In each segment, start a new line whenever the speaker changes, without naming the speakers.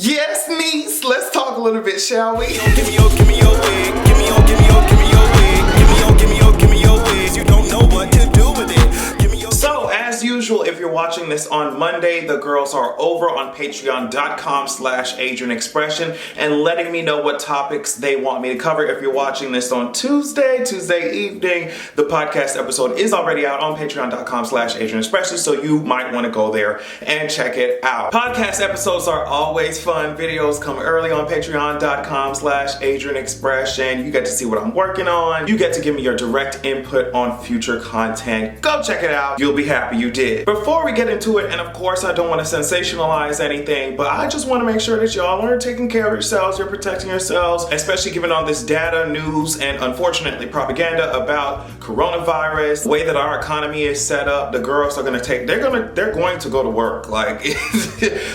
Yes, niece. Let's talk a little bit, shall we?
Give me your wig. Give me your wig. Give me your wig. Give me your wig. You don't know what to do with it. Give me your.
So, as usual, if you're watching this on Monday, the girls are over on patreon.com/AdrianExpression and letting me know what topics they want me to cover. If you're watching this on Tuesday evening, the podcast episode is already out on patreon.com/AdrianExpression, so you might want to go there and check it out. Podcast episodes are always fun. Videos come early on patreon.com/AdrianExpression. You get to see what I'm working on. You get to give me your direct input on future content. Go check it out. You'll be happy you did. Before we get into it, and of course I don't want to sensationalize anything, but I just want to make sure that y'all are taking care of yourselves, you're protecting yourselves, especially given all this data, news, and unfortunately propaganda about coronavirus. The way that our economy is set up, the girls are going to they're going to go to work. Like,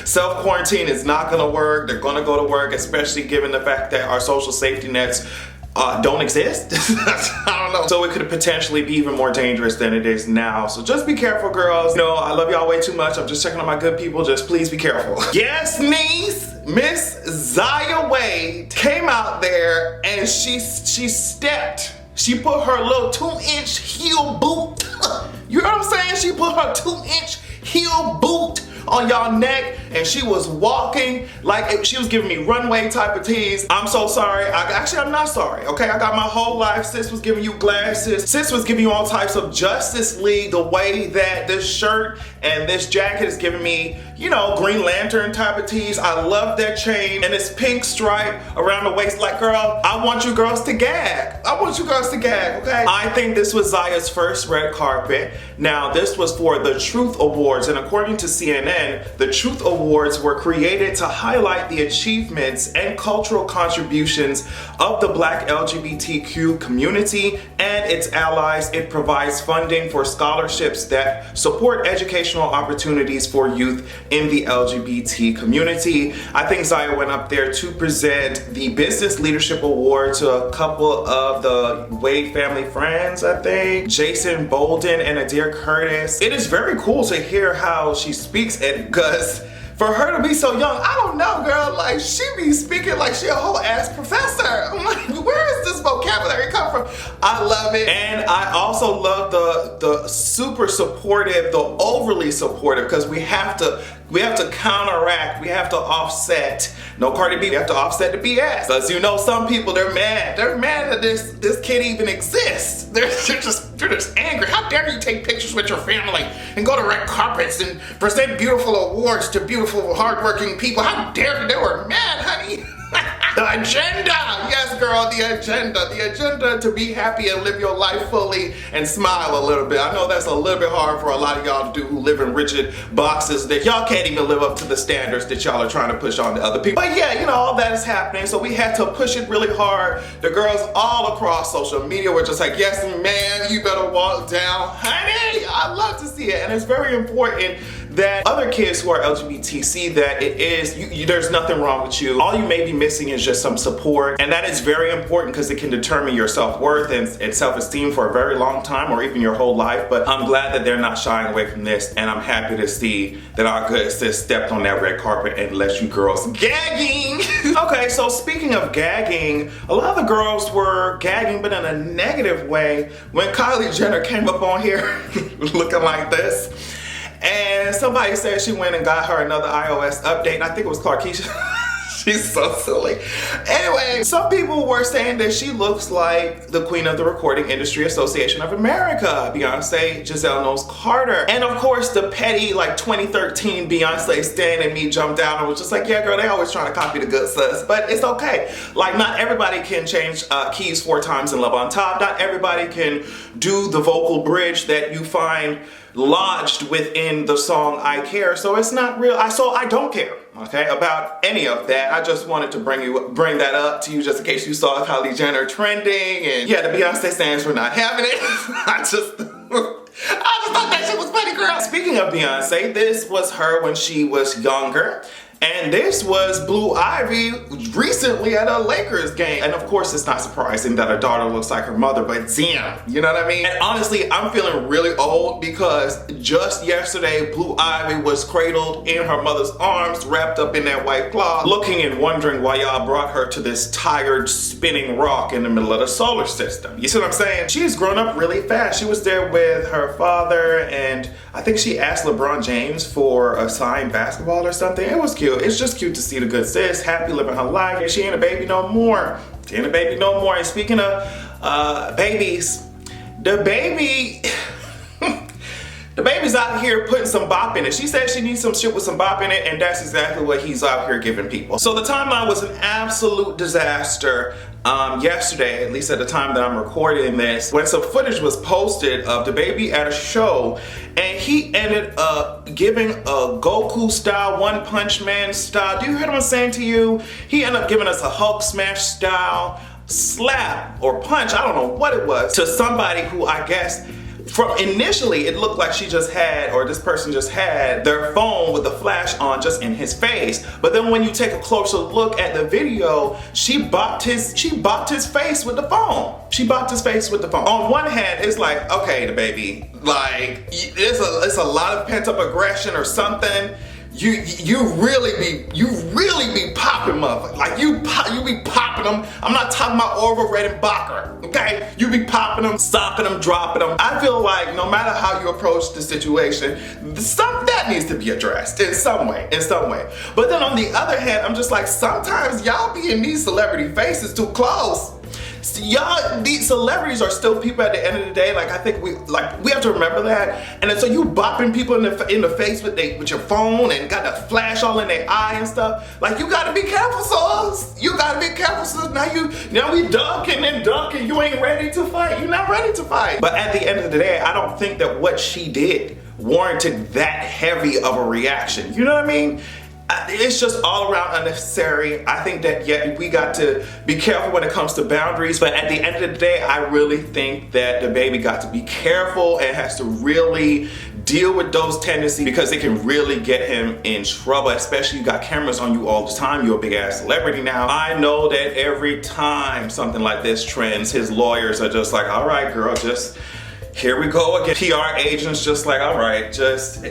self-quarantine is not going to work. They're going to go to work, especially given the fact that our social safety nets don't exist. I don't know. So it could potentially be even more dangerous than it is now. So just be careful, girls. You know, I love y'all way too much. I'm just checking on my good people. Just please be careful. Yes, niece. Miss Zaya Wade came out there and she stepped. She put her little 2-inch heel boot. You know what I'm saying? She put her 2-inch heel boot on y'all neck and she was walking like she was giving me runway type of tease. I'm so sorry. I'm not sorry, okay? I got my whole life. Sis was giving you glasses. Sis was giving you all types of Justice League, the way that this shirt and this jacket is giving me, you know, Green Lantern type of tease. I love that chain and this pink stripe around the waist. Like, girl, I want you girls to gag. I want you girls to gag, okay? I think this was Zaya's first red carpet. Now, this was for the Truth Awards, and according to CNN, the Truth Awards were created to highlight the achievements and cultural contributions of the Black LGBTQ community and its allies. It provides funding for scholarships that support educational opportunities for youth in the LGBT community. I think Zaya went up there to present the Business Leadership Award to a couple of the Wade family friends, I think. Jason Bolden and Adair Curtis. It is very cool to hear how she speaks, and because for her to be so young, I don't know, girl, like she be speaking like she a whole ass professor. I'm like, where is this vocabulary come from? I love it. And I also love the super supportive, the overly supportive, because we have to counteract, we have to offset. No Cardi B, we have to offset the BS. Because you know, some people, they're mad that this kid even exists. They're just angry. How dare you take pictures with your family and go to red carpets and present beautiful awards to beautiful, hardworking people? How dare you? They were mad, honey. The agenda, yes girl, the agenda to be happy and live your life fully and smile a little bit. I know that's a little bit hard for a lot of y'all to do who live in rigid boxes that y'all can't even live up to the standards that y'all are trying to push on to other people. But yeah, you know, all that is happening, so we had to push it really hard. The girls all across social media were just like, yes man, you better walk down, honey. I love to see it, and it's very important that other kids who are LGBT see that it is, there's nothing wrong with you. All you may be missing is just some support, and that is very important because it can determine your self-worth and self-esteem for a very long time or even your whole life. But I'm glad that they're not shying away from this, and I'm happy to see that our good sis stepped on that red carpet and let you girls gagging. Okay, so speaking of gagging, a lot of the girls were gagging, but in a negative way, when Kylie Jenner came up on here looking like this. And somebody said she went and got her another iOS update. I think it was Clarkeisha. She's so silly. Anyway, some people were saying that she looks like the queen of the Recording Industry Association of America, Beyonce Giselle Knowles-Carter. And of course, the petty, like 2013 Beyonce stan in me jumped out and was just like, yeah, girl, they always trying to copy the good sis. But it's okay. Like, not everybody can change keys 4 times in Love on Top. Not everybody can do the vocal bridge that you find lodged within the song I Care. So it's not real. So I don't care, okay, about any of that. I just wanted to bring that up to you just in case you saw Kylie Jenner trending, and yeah, the Beyonce stands were not having it. I just thought that shit was funny, girl. Speaking of Beyonce, this was her when she was younger. And this was Blue Ivy recently at a Lakers game. And of course, it's not surprising that her daughter looks like her mother, but damn, you know what I mean? And honestly, I'm feeling really old because just yesterday, Blue Ivy was cradled in her mother's arms, wrapped up in that white cloth, looking and wondering why y'all brought her to this tired spinning rock in the middle of the solar system. You see what I'm saying? She's grown up really fast. She was there with her father, and I think she asked LeBron James for a signed basketball or something. It was cute. It's just cute to see the good sis happy living her life. And she ain't a baby no more. She ain't a baby no more. And speaking of babies, DaBaby's out here putting some bop in it. She said she needs some shit with some bop in it, and that's exactly what he's out here giving people. So the timeline was an absolute disaster yesterday, at least at the time that I'm recording this, when some footage was posted of DaBaby at a show, and he ended up giving a Goku style, One Punch Man style. Do you hear what I'm saying to you? He ended up giving us a Hulk smash style slap or punch, I don't know what it was, to somebody who I guess from initially it looked like she just had, or this person just had their phone with the flash on just in his face. But then when you take a closer look at the video, she bopped his face with the phone. She bopped his face with the phone. On one hand, it's like, okay, DaBaby, like it's a lot of pent up aggression or something. You really be popping motherfuckers. Like you be popping them. I'm not talking about Orville Redenbacher, okay? You be popping them, stopping them, dropping them. I feel like no matter how you approach the situation, that needs to be addressed in some way. But then on the other hand, I'm just like, sometimes y'all be in these celebrity faces too close. Y'all, these celebrities are still people at the end of the day. Like, I think we have to remember that. And then so you bopping people in the face with your phone and got the flash all in their eye and stuff. Like, you gotta be careful, sis. You gotta be careful, sis. Now we ducking and ducking. You ain't ready to fight. You're not ready to fight. But at the end of the day, I don't think that what she did warranted that heavy of a reaction. You know what I mean? It's just all around unnecessary. I think that we got to be careful when it comes to boundaries, but at the end of the day, I really think that DaBaby got to be careful and has to really deal with those tendencies, because it can really get him in trouble, especially you got cameras on you all the time. You're a big ass celebrity now. I know that every time something like this trends, his lawyers are just like, all right, girl, just here we go again. PR agents just like, all right, just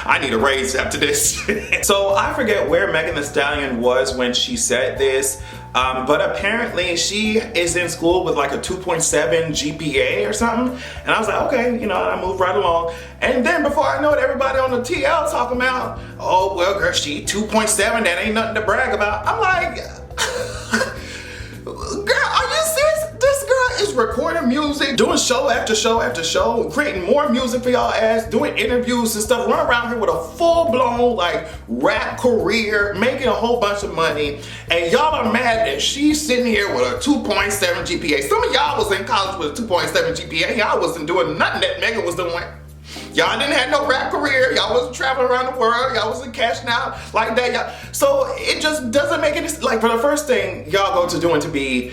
I need a raise after this. So I forget where Megan Thee Stallion was when she said this, but apparently she is in school with like a 2.7 GPA or something. And I was like, okay, you know, I moved right along. And then before I know it, everybody on the TL talking about, oh, well, girl, she 2.7, that ain't nothing to brag about. I'm like, girl, are you serious? This girl is recording music, doing show after show after show, creating more music for y'all ass, doing interviews and stuff, run around here with a full-blown like rap career, making a whole bunch of money, and y'all are mad that she's sitting here with a 2.7 GPA. Some of y'all was in college with a 2.7 GPA. Y'all wasn't doing nothing that Megan was doing. Y'all didn't have no rap career. Y'all wasn't traveling around the world. Y'all wasn't cashing out like that. Y'all. So it just doesn't make any sense. Like, for the first thing y'all go to doing to be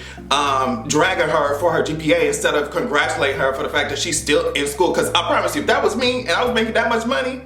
dragging her for her GPA instead of congratulating her for the fact that she's still in school. Because I promise you, if that was me and I was making that much money,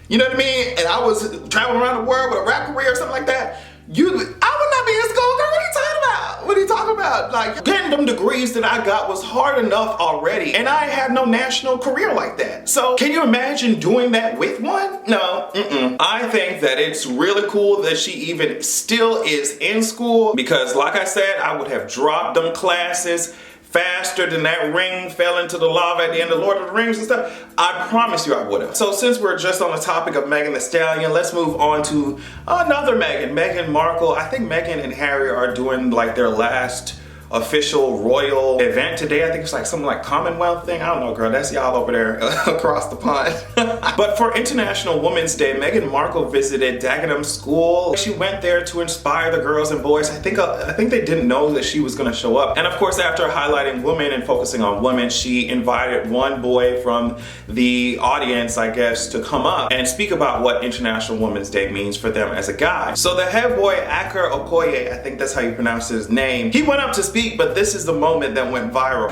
you know what I mean? And I was traveling around the world with a rap career or something like that, I would not be in school, girl. What are you talking about? What are you talking about? Like, getting them degrees that I got was hard enough already, and I have no national career like that. So can you imagine doing that with one? No, I think that it's really cool that she even still is in school, because like I said, I would have dropped them classes faster than that ring fell into the lava at the end of Lord of the Rings and stuff. I promise you I would have. So since we're just on the topic of Megan Thee Stallion, let's move on to another Meghan Markle. I think Meghan and Harry are doing like their last official royal event today. I think it's like something like Commonwealth thing. I don't know, girl. That's y'all over there across the pond. But for International Women's Day, Meghan Markle visited Dagenham School. She went there to inspire the girls and boys. I think they didn't know that she was going to show up. And of course, after highlighting women and focusing on women, she invited one boy from the audience, I guess, to come up and speak about what International Women's Day means for them as a guy. So the head boy, Aker Okoye, I think that's how you pronounce his name, he went up to speak, but this is the moment that went viral.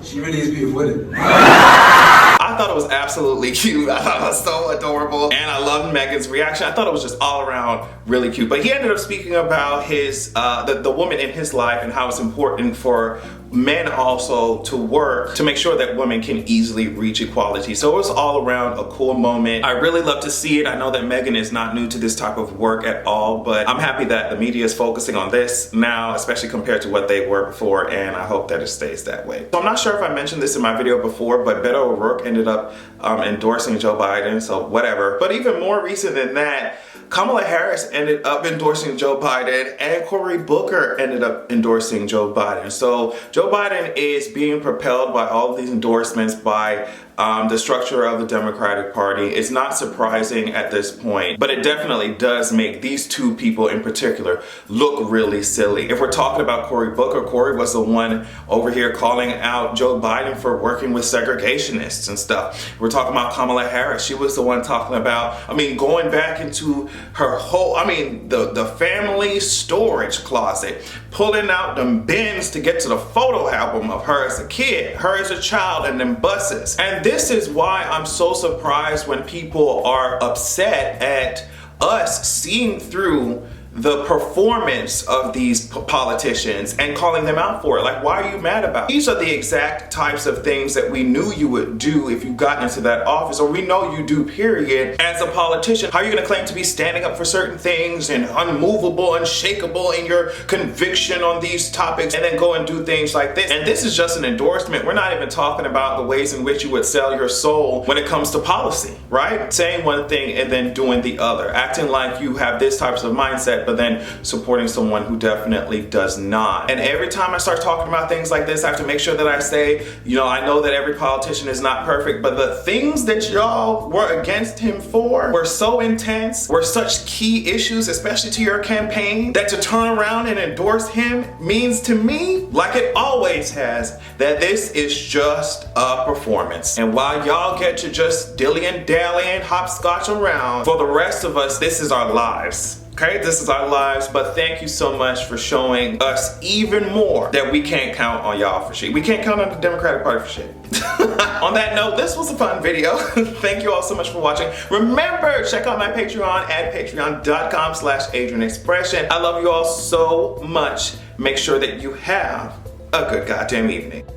She really is beautiful with it.
I thought it was absolutely cute. I thought it was so adorable. And I loved Meghan's reaction. I thought it was just all around really cute. But he ended up speaking about his the woman in his life and how it's important for men also to work to make sure that women can easily reach equality. So it was all around a cool moment. I really love to see it. I know that Meghan is not new to this type of work at all, but I'm happy that the media is focusing on this now, especially compared to what they were before, and I hope that it stays that way. So I'm not sure if I mentioned this in my video before, but Beto O'Rourke ended up endorsing Joe Biden, so whatever. But even more recent than that, Kamala Harris ended up endorsing Joe Biden, and Cory Booker ended up endorsing Joe Biden. So Joe Biden is being propelled by all of these endorsements by the structure of the Democratic Party. It's not surprising at this point, but it definitely does make these two people in particular look really silly. If we're talking about Cory Booker, Cory was the one over here calling out Joe Biden for working with segregationists and stuff. We're talking about Kamala Harris. She was the one talking about, going back into her whole, the family storage closet, pulling out them bins to get to the photo album of her as a kid, her as a child, and them buses. And this is why I'm so surprised when people are upset at us seeing through the performance of these politicians and calling them out for it. Like, why are you mad about it? These are the exact types of things that we knew you would do if you got into that office, or we know you do, period, as a politician. How are you gonna claim to be standing up for certain things and unmovable, unshakable in your conviction on these topics, and then go and do things like this? And this is just an endorsement. We're not even talking about the ways in which you would sell your soul when it comes to policy, right? Saying one thing and then doing the other, acting like you have this types of mindset, but then supporting someone who definitely does not. And every time I start talking about things like this, I have to make sure that I say, I know that every politician is not perfect, but the things that y'all were against him for were so intense, were such key issues, especially to your campaign, that to turn around and endorse him means to me, like it always has, that this is just a performance. And while y'all get to just dilly and dally and hopscotch around, for the rest of us, this is our lives. Okay, this is our lives, but thank you so much for showing us even more that we can't count on y'all for shit. We can't count on the Democratic Party for shit. On that note, this was a fun video. Thank you all so much for watching. Remember, check out my Patreon at patreon.com/AdrianExpression. I love you all so much. Make sure that you have a good goddamn evening.